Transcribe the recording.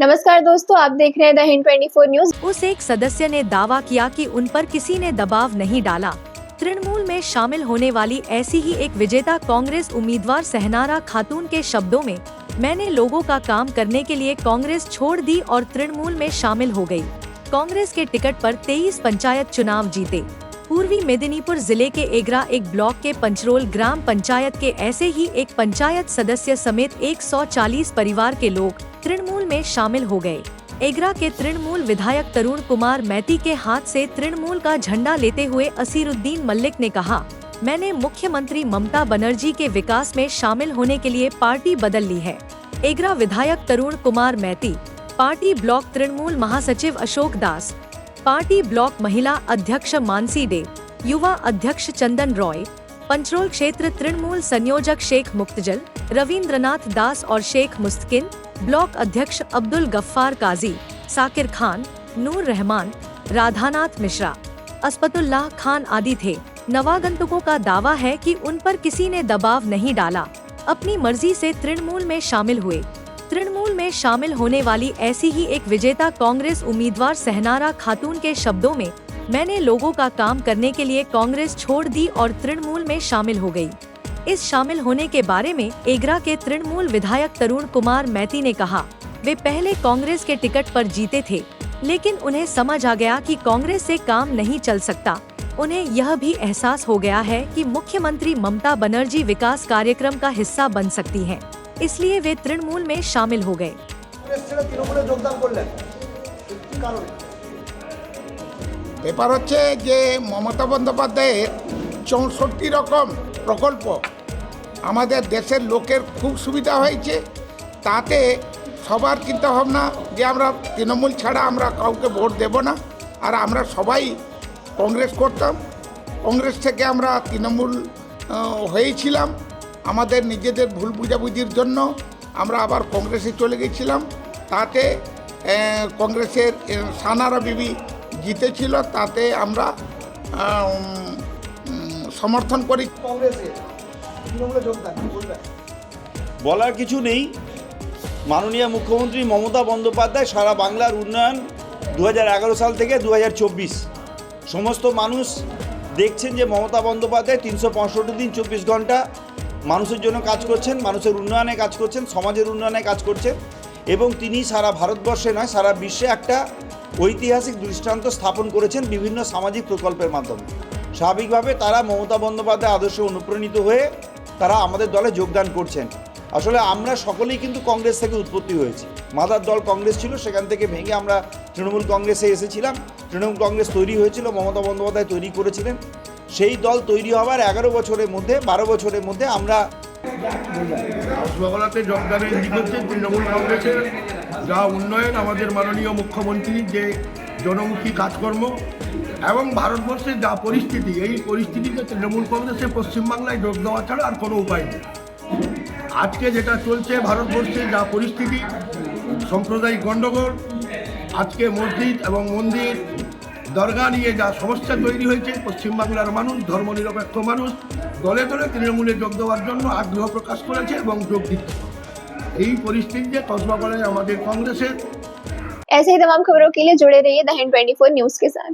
नमस्कार दोस्तों, आप देख रहे हैं द हिंद 24 न्यूज। उस एक सदस्य ने दावा किया कि उन पर किसी ने दबाव नहीं डाला। तृणमूल में शामिल होने वाली ऐसी ही एक विजेता कांग्रेस उम्मीदवार सहनारा खातून के शब्दों में, मैंने लोगों का काम करने के लिए कांग्रेस छोड़ दी और तृणमूल में शामिल हो गई। कांग्रेस के टिकट पर 23 पंचायत चुनाव जीते। पूर्वी मेदिनीपुर जिले के एगरा एक ब्लॉक के पंचरोल ग्राम पंचायत के ऐसे ही एक पंचायत सदस्य समेत 140 परिवार के लोग तृणमूल में शामिल हो गए। एगरा के तृणमूल विधायक तरुण कुमार मैती के हाथ से तृणमूल का झंडा लेते हुए असीरुद्दीन मल्लिक ने कहा, मैंने मुख्यमंत्री ममता बनर्जी के विकास में शामिल होने के लिए पार्टी बदल ली है। एगरा विधायक तरुण कुमार मैती, पार्टी ब्लॉक तृणमूल महासचिव अशोक दास, पार्टी ब्लॉक महिला अध्यक्ष मानसी डे, युवा अध्यक्ष चंदन रॉय, पंचरोल क्षेत्र तृणमूल संयोजक शेख मुक्तजल, रविंद्रनाथ दास और शेख मुस्तकिन, ब्लॉक अध्यक्ष अब्दुल गफ्फार काजी, साकिर खान, नूर रहमान, राधानाथ मिश्रा, असपतुल्लाह खान आदि थे। नवागंतुकों का दावा है कि उन पर किसी ने दबाव नहीं डाला, अपनी मर्जी से तृणमूल में शामिल हुए। तृणमूल में शामिल होने वाली ऐसी ही एक विजेता कांग्रेस उम्मीदवार सहनारा खातून के शब्दों में, मैंने लोगों का काम करने के लिए कांग्रेस छोड़ दी और तृणमूल में शामिल हो गई। इस शामिल होने के बारे में एगरा के तृणमूल विधायक तरुण कुमार मैती ने कहा, वे पहले कांग्रेस के टिकट पर जीते थे, लेकिन उन्हें समझ आ गया कि कांग्रेस से काम नहीं चल सकता। उन्हें यह भी एहसास हो गया है कि मुख्यमंत्री ममता बनर्जी विकास कार्यक्रम का हिस्सा बन सकती हैं, इसलिए वे तृणमूल में शामिल हो गए। ব্যাপার হচ্ছে যে মমতা বন্দ্যোপাধ্যায়ের ৬৪ রকম প্রকল্প আমাদের দেশের লোকের খুব সুবিধা হয়েছে। তাতে সবার চিন্তা ভাবনা যে আমরা তৃণমূল ছাড়া আমরা কাউকে ভোট দেব না, আর আমরা সবাই কংগ্রেস করতাম। কংগ্রেস থেকে আমরা তৃণমূল হয়েছিলাম। আমাদের নিজেদের ভুল বুঝাবুঝির জন্য আমরা আবার কংগ্রেসে চলে গেছিলাম। তাতে কংগ্রেসের সানারা বিবি জিতেছিল, তাতে আমরা সমর্থন করি কংগ্রেসে। বলার কিছু নেই। মাননীয় মুখ্যমন্ত্রী মমতা বন্দ্যোপাধ্যায় সারা বাংলার উন্নয়ন 2011 সাল থেকে 2024 সমস্ত মানুষ দেখছেন যে মমতা বন্দ্যোপাধ্যায় 365 দিন 24 ঘন্টা মানুষের জন্য কাজ করছেন, মানুষের উন্নয়নে কাজ করছেন, সমাজের উন্নয়নে কাজ করছেন এবং তিনি সারা ভারতবর্ষে নয় সারা বিশ্বে একটা ঐতিহাসিক দৃষ্টান্ত স্থাপন করেছেন বিভিন্ন সামাজিক প্রকল্পের মাধ্যমে। স্বাভাবিকভাবে তারা মমতা বন্দ্যোপাধ্যায় আদর্শে অনুপ্রাণিত হয়ে তারা আমাদের দলে যোগদান করছেন। আসলে আমরা সকলেই কিন্তু কংগ্রেস থেকে উৎপত্তি হয়েছি। মাদার দল কংগ্রেস ছিল, সেখান থেকে ভেঙে আমরা তৃণমূল কংগ্রেসে এসেছিলাম। তৃণমূল কংগ্রেস তৈরি হয়েছিল, মমতা বন্দ্যোপাধ্যায় তৈরি করেছিলেন। সেই দল তৈরি হওয়ার 11 বছরের মধ্যে 12 বছরের মধ্যে আমরা রসগোল্লাতে যোগদানের দিক হচ্ছে তৃণমূল কংগ্রেসের যা উন্নয়ন, আমাদের মাননীয় মুখ্যমন্ত্রীর যে জনমুখী কাজকর্ম এবং ভারতবর্ষের যা পরিস্থিতি, এই পরিস্থিতিতে তৃণমূল কংগ্রেসে পশ্চিমবাংলায় যোগ দেওয়া ছাড়া আর কোনো উপায় নেই। আজকে যেটা চলছে ভারতবর্ষের যা পরিস্থিতি, সাম্প্রদায়িক গণ্ডগোল, আজকে মসজিদ এবং মন্দির দরগা নিয়ে যা সমস্যা তৈরি হয়েছে, পশ্চিমবাংলার মানুষ, ধর্মনিরপেক্ষ মানুষ দলে দলে তৃণমূলে যোগ দেওয়ার জন্য আগ্রহ প্রকাশ করেছে এবং যোগ দিচ্ছে। এই পরিস্থিতিতে কসবা বলে আমাদের कांग्रेस ऐसे ही तमाम खबरों के लिए जुड़े रहिए द हिंद 24 न्यूज के साथ।